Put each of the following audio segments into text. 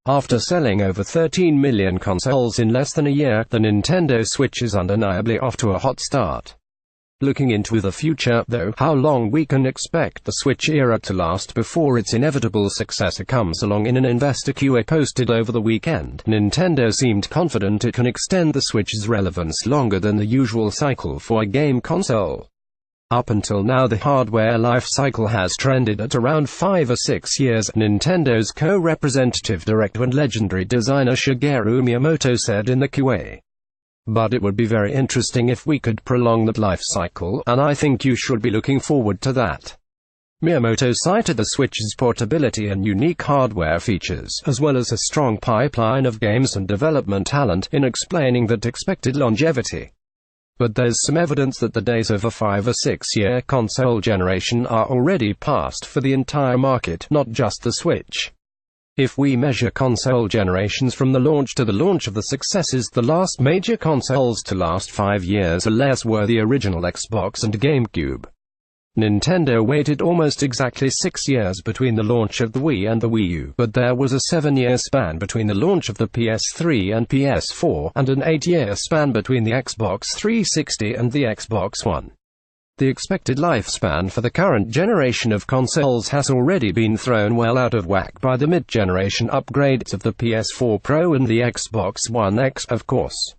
After selling over 13 million consoles in less than a year, the Nintendo Switch is undeniably off to a hot start. Looking into the future, though, how long we can expect the Switch era to last before its inevitable successor comes along? In an investor QA posted over the weekend, Nintendo seemed confident it can extend the Switch's relevance longer than the usual cycle for a game console. Up until now, the hardware life cycle has trended at around 5 or 6 years, Nintendo's co-representative director and legendary designer Shigeru Miyamoto said in the QA. But it would be very interesting if we could prolong that life cycle, and I think you should be looking forward to that. Miyamoto cited the Switch's portability and unique hardware features, as well as a strong pipeline of games and development talent, in explaining that expected longevity. But there's some evidence that the days of a 5 or 6 year console generation are already past for the entire market, not just the Switch. If we measure console generations from the launch to the launch of the successors, the last major consoles to last 5 years or less were the original Xbox and GameCube. Nintendo waited almost exactly 6 years between the launch of the Wii and the Wii U, but there was a 7-year span between the launch of the PS3 and PS4, and an 8-year span between the Xbox 360 and the Xbox One. The expected lifespan for the current generation of consoles has already been thrown well out of whack by the mid-generation upgrades of the PS4 Pro and the Xbox One X, of course.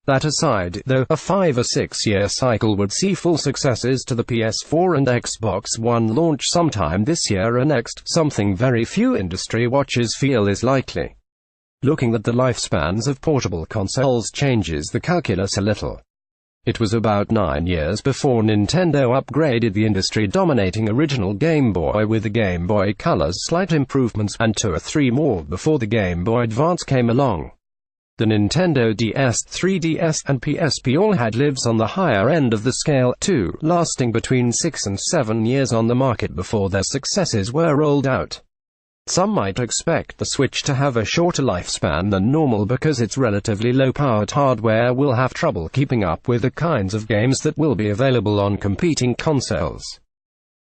That aside, though, a 5 or 6 year cycle would see full successors to the PS4 and Xbox One launch sometime this year or next, something very few industry watchers feel is likely. Looking at the lifespans of portable consoles changes the calculus a little. It was about 9 years before Nintendo upgraded the industry-dominating original Game Boy with the Game Boy Color's slight improvements, and 2 or 3 more before the Game Boy Advance came along. The Nintendo DS, 3DS, and PSP all had lives on the higher end of the scale, too, lasting between 6 and 7 years on the market before their successors were rolled out. Some might expect the Switch to have a shorter lifespan than normal because its relatively low-powered hardware will have trouble keeping up with the kinds of games that will be available on competing consoles.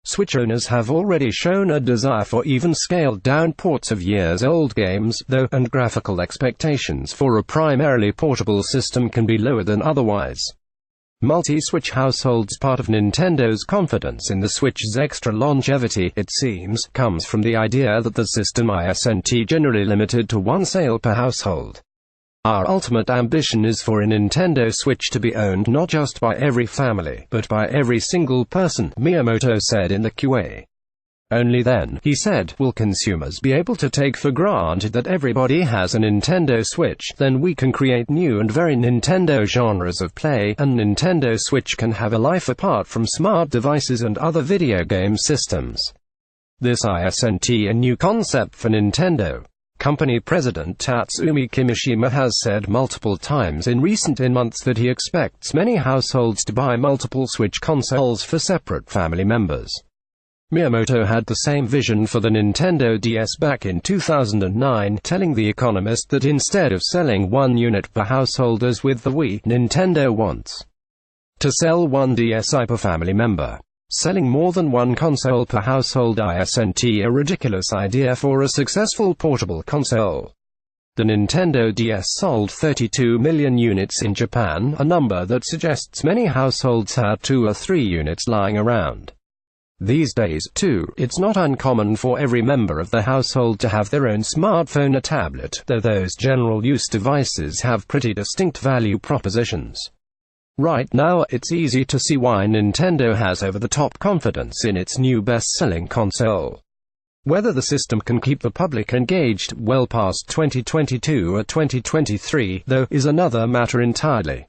Switch owners have already shown a desire for even scaled-down ports of years-old games, though, and graphical expectations for a primarily portable system can be lower than otherwise. Multi-Switch households. Part of Nintendo's confidence in the Switch's extra longevity, it seems, comes from the idea that the system isn't generally limited to 1 sale per household. Our ultimate ambition is for a Nintendo Switch to be owned not just by every family, but by every single person, Miyamoto said in the QA. Only then, he said, will consumers be able to take for granted that everybody has a Nintendo Switch. Then we can create new and very Nintendo genres of play, and Nintendo Switch can have a life apart from smart devices and other video game systems. This isn't a new concept for Nintendo. Company president Tatsumi Kimishima has said multiple times in recent months that he expects many households to buy multiple Switch consoles for separate family members. Miyamoto had the same vision for the Nintendo DS back in 2009, telling The Economist that instead of selling 1 unit per household as with the Wii, Nintendo wants to sell 1 DSi per family member. Selling more than 1 console per household isn't a ridiculous idea for a successful portable console. The Nintendo DS sold 32 million units in Japan, a number that suggests many households had 2 or 3 units lying around. These days, too, it's not uncommon for every member of the household to have their own smartphone or tablet, though those general-use devices have pretty distinct value propositions. Right now, it's easy to see why Nintendo has over-the-top confidence in its new best-selling console. Whether the system can keep the public engaged well past 2022 or 2023, though, is another matter entirely.